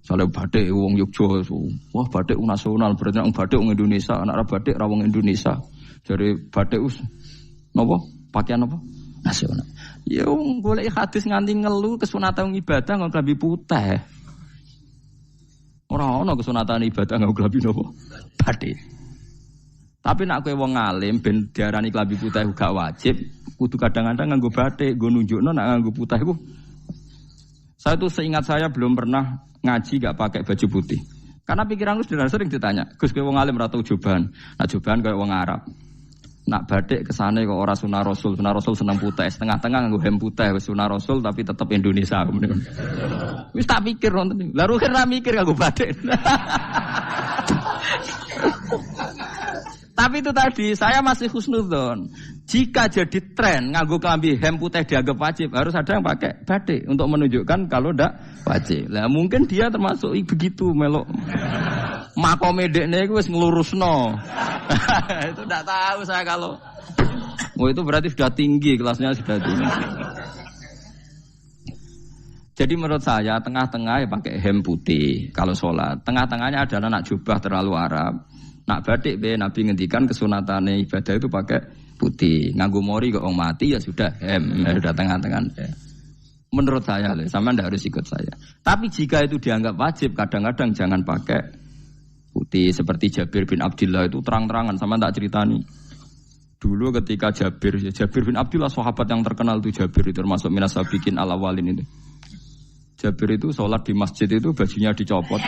Soale batik wong Yogya, wah batik nasional berarti wong batik wong Indonesia, anak batik ra wong Indonesia. Jare batik napa? Pakaian apa? Nasional. Ya golek hadis nganti ngelu kesunatan ibadah nggo klambi putih. Ora ana kesunatan ibadah nggo klambi napa? Batik. Tapi nek kowe wong alim ben diarani klambi putih gak wajib, kudu kadang-kadang nganggo batik, nggo nunjukno nek nganggo putih iku. Saya tuh seingat saya belum pernah ngaji gak pakai baju putih. Karena pikiranku sudah sering ditanya, Gus kowe wong alim ra tau joban. Nah joban kaya wong Arab. Nak batik kesane kok ora sunah Rasul seneng putih, setengah-tengah nganggo hem putih wis sunah Rasul tapi tetep Indonesia. Wis tak pikir wonten. Lah rugen ra mikir nganggo batik. Tapi itu tadi, saya masih husnudzon. Jika jadi tren nganggo klambi hem putih dianggap wajib, harus ada yang pakai batik untuk menunjukkan kalau ndak wajib. Lah mungkin dia termasuk begitu melok. Makome dekne iku wis nglurusno. Itu ndak tahu saya kalau. Oh itu berarti sudah tinggi, kelasnya sudah tinggi. Jadi menurut saya tengah-tengah ya pakai hem putih kalau sholat. Tengah-tengahnya adalah nak jubah terlalu Arab. Nak batik be Nabi ngendikan kesunatane ibadah itu pakai putih. Nganggo mori kok wong mati ya sudah hem, ya sudah tengah-tengah. Menurut saya, sama ndak harus ikut saya. Tapi jika itu dianggap wajib, kadang-kadang jangan pakai putih. Seperti Jabir bin Abdullah itu terang-terangan, sama ndak ceritani. Dulu ketika Jabir bin Abdullah sahabat yang terkenal itu Jabir itu termasuk minas sabiqin al-awwalin itu. Jabir itu sholat di masjid itu bajunya dicopot.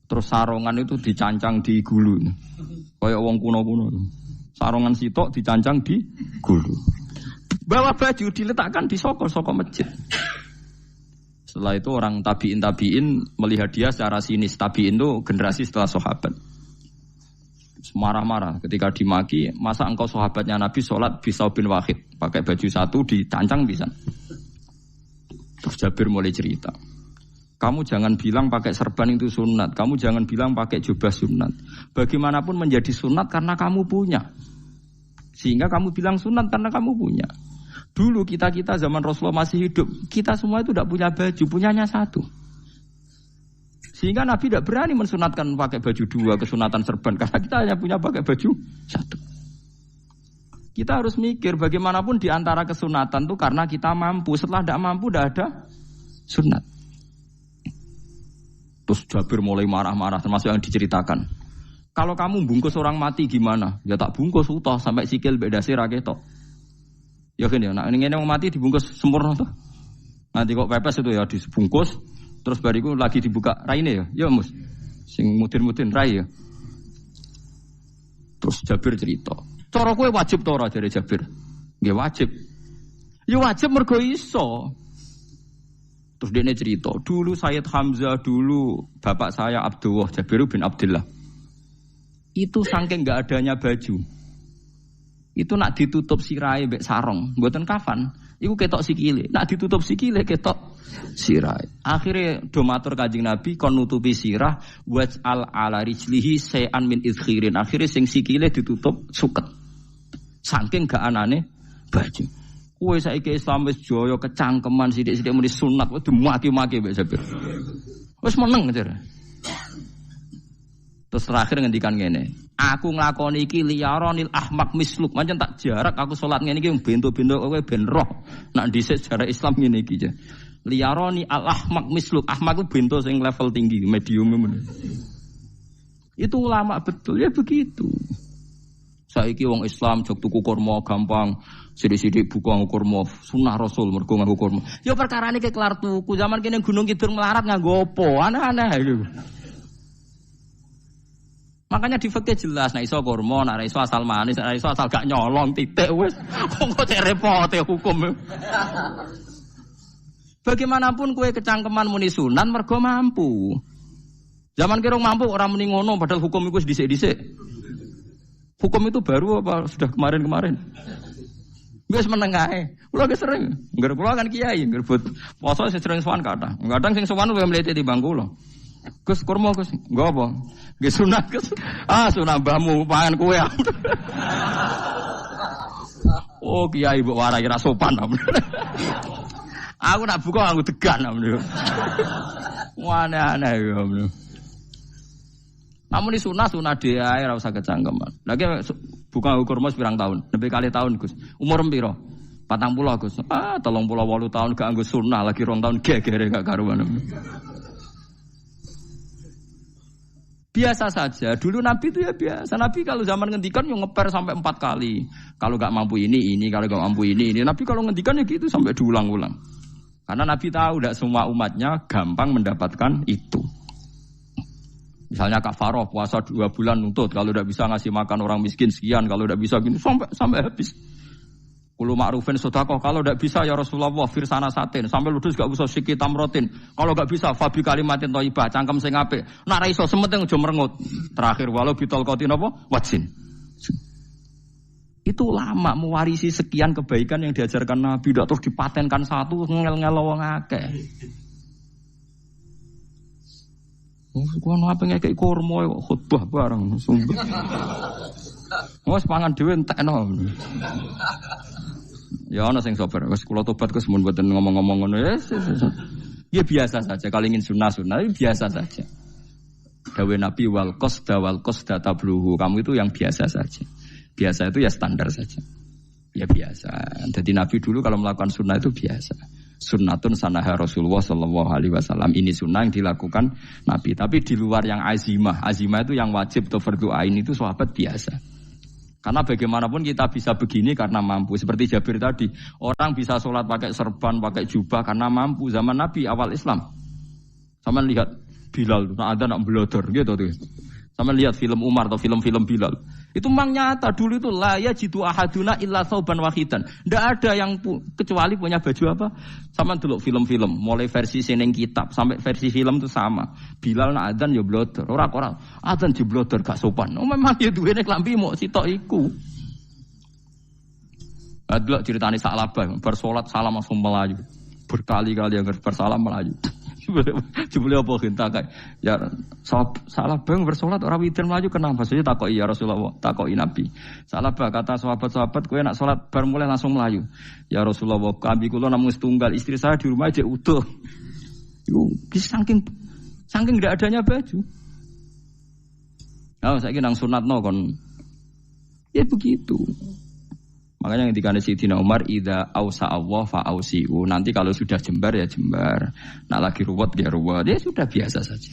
Terus sarongan itu dicancang di gulu. Kayak wong kuno-kuno. Sarongan sitok dicancang di gulu. Bawa baju diletakkan di soko masjid. Setelah itu orang tabiin melihat dia secara sinis. Tabiin itu generasi setelah sahabat. Marah-marah ketika dimaki. Masa engkau sahabatnya Nabi sholat bisa bin wahid. Pakai baju satu dicancang bisa. Terus Jabir mulai cerita. Kamu jangan bilang pakai serban itu sunat. Kamu jangan bilang pakai jubah sunat. Bagaimanapun menjadi sunat karena kamu punya. Sehingga kamu bilang sunat karena kamu punya. Dulu kita zaman Rasulullah masih hidup. Kita semua itu tidak punya baju. Punyanya satu. Sehingga Nabi tidak berani mensunatkan pakai baju dua. Kesunatan serban. Karena kita hanya punya pakai baju satu. Kita harus mikir bagaimanapun di antara kesunatan itu karena kita mampu. Setelah tidak mampu tidak ada sunat. Terus Jabir mulai marah-marah termasuk yang diceritakan. Kalau kamu bungkus orang mati gimana? Ya tak bungkus utuh sampai sikil beda sirah ketok. Ya kan ya, nah ini yang mati dibungkus sempurna tuh. Nanti kok pepes itu ya dibungkus terus bariku lagi dibuka raine ya. Ya Mus. Sing mudin-mudin rai ya. Terus Jabir cerita. Cara kowe wajib ta ora jare Jabir? Nggih wajib. Ya wajib mergo iso. Terus dia cerita, dulu Sayyid Hamzah, dulu bapak saya Abdullah, Jabir bin Abdullah. Itu saking enggak adanya baju. Itu nak ditutup sirai mbek sarong, mboten kafan. Iku ketok sikile. Nak ditutup sikile ketok sirai. Akhirnya do matur Kanjeng Nabi kon nutupi sirah waj'al ala rijlihi shay'an min idkhirin. Akhirnya sing sikile ditutup suket. Saking gak anane baju. Kowe saiki Islam wis jaya kecangkeman sithik-sithik muni sunat wis dimaki-maki mbek Jabir. Wis meneng aja. Terus terakhir ngendikan ngene, aku nglakoni iki liyaronil ahmak misluk, pancen tak jarak aku salat ngene iki bento-bento kowe ben roh. Nak dhisik sejarah Islam ngene iki ya. Liyaroni al ahmak misluk, ahmak ku bento sing level tinggi, medium ngono. Itu ulama betul ya begitu. Saiki wong Islam jog tuku kurma gampang, sithik-sithik buka nganggo kurma, sunah Rasul mergo nganggo kurma. Ya perkarane ke kelar tuku, zaman kene Gunung Kidul melarat nganggo apa? Aneh-aneh iki. Makanya di fikih jelas, nek iso kurma, nek iso asal manis, nek iso asal gak nyolong titik wis. Kok cek repote hukum. Bagaimanapun kowe kecangkeman muni sunan mergo mampu. Zaman kira mampu orang muni ngono padahal hukum iku wis dhisik-dhisik. Hukum itu baru apa sudah kemarin-kemarin? Wis meneng ae. Kula ge sering, ngger kula kan kiai, nggerbut poso sering sowan kathah. Kadang sing sowan luwih mlete timbang kula. Gus kurma Gus, nggo apa? Nggih sunat Gus. Ah sunah mbahmu pangan kowe. Oh kiai mbok warai ra sopan. Aku nak buka aku degan. Aneh-aneh ya. Namun ini sunah dia ora usah kecangkeman. Lagi buka ukur mas pirang tahun, lebih kali tahun Gus. Umur piro? 40 Gus. 38 tahun gak anggo sunah lagi 2 tahun gegere gak karuan. Biasa saja. Dulu Nabi itu ya biasa. Nabi kalau zaman ngendikan yang ngeper sampai 4 kali. Kalau gak mampu ini, kalau gak mampu ini. Nabi kalau ngendikan ya gitu sampai diulang-ulang. Karena Nabi tahu tidak semua umatnya gampang mendapatkan itu. Misalnya kafaroh puasa 2 bulan nuntut, kalau tidak bisa ngasih makan orang miskin sekian, kalau tidak bisa gini sampai habis. Kulo ma'rufin sedekah, kalau tidak bisa ya Rasulullah firsana satin, sampai ludus gak usah sikit tamrotin. Kalau gak bisa fabi kalimatin thayyibah, cangkem sing apik. Nek ra iso sementing aja merengut. Terakhir walau bitol qatin apa? Wajin. Itu lama mewarisi sekian kebaikan yang diajarkan Nabi, tidak terus dipatenkan satu ngel-ngel wong akeh. Kau apa ngekek kurma khutbah bareng sumpah. Wes pangan dhewe entekno. Ya ana sing sabar. Wes kula tobat Gus mun mboten ngomong-ngomong ngono ya. Ya biasa saja kalau ingin sunah-sunah biasa saja. Dawe Nabi wal qasda tabluhu. Kamu itu yang biasa saja. Biasa itu ya standar saja. Ya biasa. Jadi Nabi dulu kalau melakukan sunnah itu biasa. Sunnatun sanaha Rasulullah sallallahu alaihi wasallam. Ini sunnah yang dilakukan Nabi. Tapi di luar yang azimah. Azimah itu yang wajib atau fardhu ain itu sahabat biasa. Karena bagaimanapun kita bisa begini karena mampu. Seperti Jabir tadi. Orang bisa sholat pakai serban, pakai jubah karena mampu. Zaman Nabi awal Islam. Sama lihat Bilal. Ada nak belodor gitu tuh. Sama lihat film Umar atau film-film Bilal. Itu memang nyata dulu itu la yajidu ahaduna illa thawban wahidan. Enggak ada yang kecuali punya baju apa? Sama dulu film-film, mulai versi seneng kitab sampai versi film itu sama. Bilal nak adzan ya blodor, ora adzan di blodor gak sopan. Oh memang ya duwene klambi mok sitok iku. Adlok ceritane Sa'labah, bar salat salam langsung melayu. Berkali-kali yang bersalam melayu. Jebule apa genta kae. Ya salah bang bersolat ora witir mlayu kenapa? Saya takoki ya Rasulullah, takoki Nabi. Salah bah kata sahabat-sahabat kowe nak salat bar mulai langsung mlayu. Ya Rasulullah, kami kula namung setunggal, istri saya di rumah aja utuh. Iku saking enggak adanya baju. Oh, saiki nang sunatno kon. Ya begitu. Makanya ketika Sayyidina Umar idza ausa Allah fa ausiu. Nanti kalau sudah jembar ya jembar. Nak lagi ruwet ya ruwet. Ya sudah biasa saja.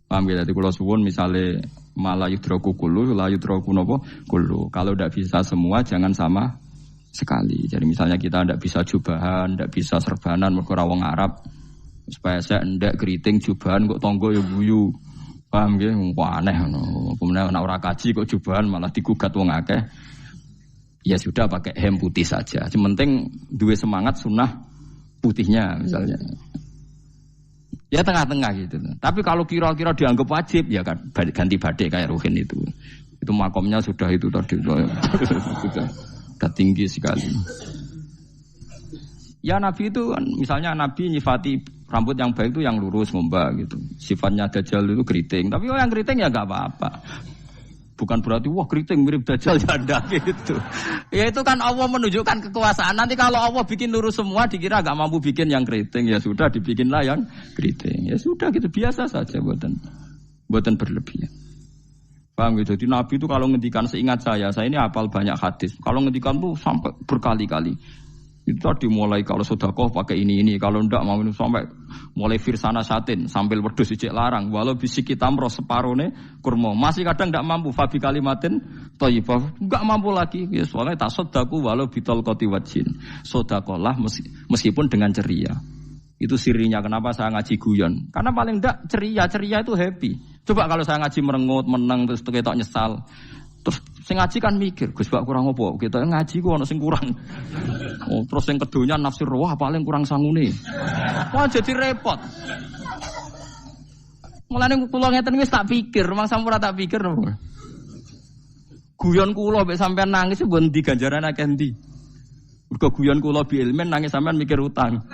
Paham ya? Jadi kalau suwun misalnya malah yudraku kullu, la yudraku napa kullu. Kalau tidak bisa semua jangan sama sekali. Jadi misalnya kita tidak bisa jubahan, tidak bisa serbanan mergo ora wong Arab. Supaya saya ndak keriting jubahan kok tonggo ya guyu. Paham nggih? Aneh ngono. Kemudian nek ora kaji kok jubahan malah digugat wong akeh. Ya sudah pakai hem putih saja. Yang penting dua semangat sunnah putihnya misalnya. Ya tengah-tengah gitu. Tapi kalau kira-kira dianggap wajib ya kan ganti badik kayak Ruhin itu. Itu makomnya sudah itu tadi. Sudah tinggi sekali. Ya Nabi itu kan misalnya Nabi nyifati rambut yang baik itu yang lurus ngombak gitu. Sifatnya Dajjal itu keriting. Tapi yang keriting ya enggak apa-apa. Bukan berarti wah keriting mirip Dajjal janda gitu. Ya itu kan Allah menunjukkan kekuasaan. Nanti kalau Allah bikin lurus semua dikira gak mampu bikin yang keriting. Ya sudah dibikinlah yang keriting. Ya sudah gitu biasa saja buatan berlebihan. Paham gitu. Jadi Nabi itu kalau ngendikan seingat saya ini hafal banyak hadis. Kalau ngendikan tuh sampai berkali-kali. Itu tadi mulai kalau sedekah pakai ini, kalau ndak mau sampai mulai firsana satin sambil wedhus ijek larang, walau bisiki tamro separone kurma. Masih kadang ndak mampu fabi kalimatin thayyibah, enggak mampu lagi. Ya soalnya tasaddaku walau bitol qati wajin. Sedekahlah meskipun dengan ceria. Itu sirinya kenapa saya ngaji guyon. Karena paling ndak ceria itu happy. Coba kalau saya ngaji merengut, meneng terus ketok nyesal. Terus sing ngaji kan mikir, Gus bak kurang apa? Kita ngaji ku ana sing kurang. Oh, terus sing kedonya nafsir wah paling kurang sangune. Wah jadi repot. Mulane kula ngeten wis tak pikir, memang sampun tak pikir. Guyon kula mek sampean nangis mbon ndi ganjaran akeh ndi. Mergo guyon kula bi ilmen nangis sampean mikir utang.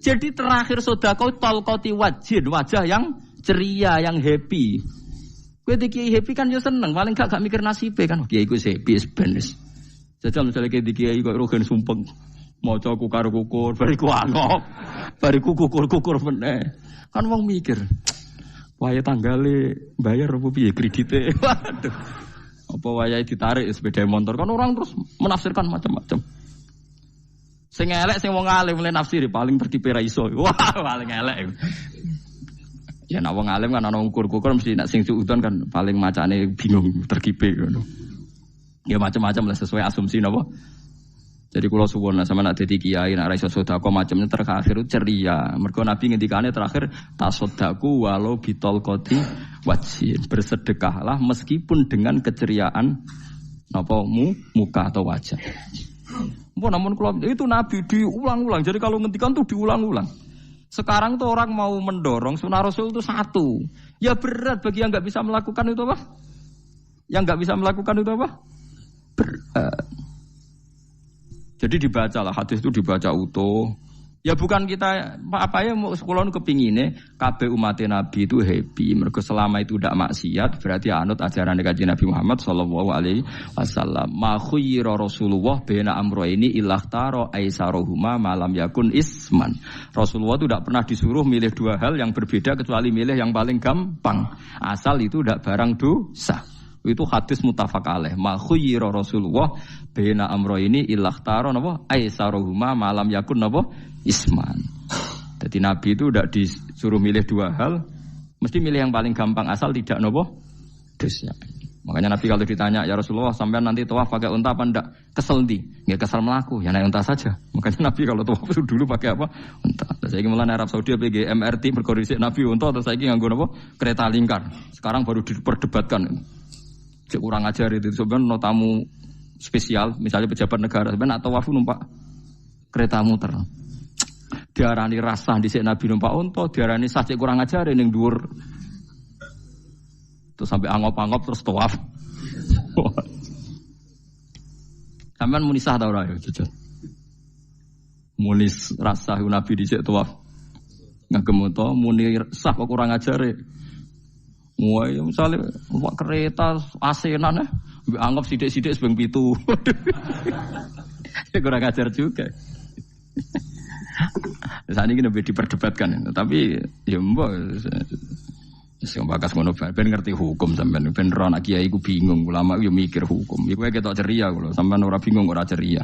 Jadi terakhir sedekah talqati wajhin, wajah yang ceria, yang happy. Kowe iki happy kan yo seneng, paling gak mikir nasibe kan. Kiai ku happy ben wis. Jajal misale kiai kok rogen sumpeng. Maca kukar-kukur bariku angop. Bariku kukur-kukur meneh. Kan wong mikir. Wayahe tanggale bayar apa piye kredite. Waduh. Apa wayahe ditarik sepeda motor kan orang terus menafsirkan macam-macam. Sing elek sing wong alim mulai nafsiri paling terkipe ra iso. Wah, paling elek. Ya nek wong alim kan ana ukur-ukur mesti nek sing suudon kan paling macane bingung terkipe ngono. Ya macam-macam lah sesuai asumsi napa. Jadi kula suwun sama nak dadi kiai nak ra iso sedekah macamnya terakhir ceria. Mergo Nabi ngendikane terakhir tasaddaku walau bitol qoti wajhin. Bersedekahlah meskipun dengan keceriaan napa muka atau wajah. Namun kalau itu Nabi diulang-ulang. Jadi kalau ngendikan tuh diulang-ulang. Sekarang tuh orang mau mendorong sunnah Rasul itu satu. Ya berat bagi yang nggak bisa melakukan itu apa? Yang nggak bisa melakukan itu apa? Berat. Jadi dibacalah hadis itu dibaca utuh. Ya bukan kita apa ya sekolah kepingine kabeh umat Nabi itu happy. Mergo selama itu tidak maksiat berarti anut ajaran Kanjeng Nabi Muhammad sallallahu alaihi wasallam. Ma khuyira Rasulullah baina amrayni ilakhtara aisaruhuma malam yakun isman. Rasulullah itu tidak pernah disuruh milih dua hal yang berbeda kecuali milih yang paling gampang. Asal itu tidak barang dosa. Itu hadis muttafaq alaih. Ma khuyira Rasulullah baina amrayni ilakhtara napa aisaruhuma malam yakun napa isman. Jadi Nabi itu tidak disuruh milih dua hal, mesti milih yang paling gampang asal tidak nopo dosa. Makanya Nabi kalau ditanya ya Rasulullah sampean nanti tawaf pakai unta apa ndak? Kesel ndi? Nggih kesel melaku, ya naik unta saja. Makanya Nabi kalau tawaf itu dulu pakai apa? Unta. Terus saiki mulane Arab Saudi PG MRT berkoordinasi Nabi unta terus saiki nganggo napa? Kereta lingkar. Sekarang baru diperdebatkan. Cek kurang ajar itu sebenarnya no tamu spesial misalnya pejabat negara sebenarnya atau tawaf numpak kereta muter. Diarani rasa dhisik Nabi numpak unta, diarani sah cek kurang ajar ning dhuwur. Terus sampai angop-angop terus tawaf. Sampeyan muni sah ta ora ya, jujur. Muni rasa Nabi dhisik tawaf. Ngagem unta muni sah kok kurang ajar. Wah, ya misalnya numpak kereta asenan anggap sithik-sithik sebeng 7. Kurang ajar juga. Saat ini lebih diperdebatkan, tapi ya mbak, sing bakas ngono ben ngerti hukum sampean, ben ora anak kiai ku bingung, ulama yo mikir hukum. Iku kita ceria kalau sampean ora bingung ora ceria.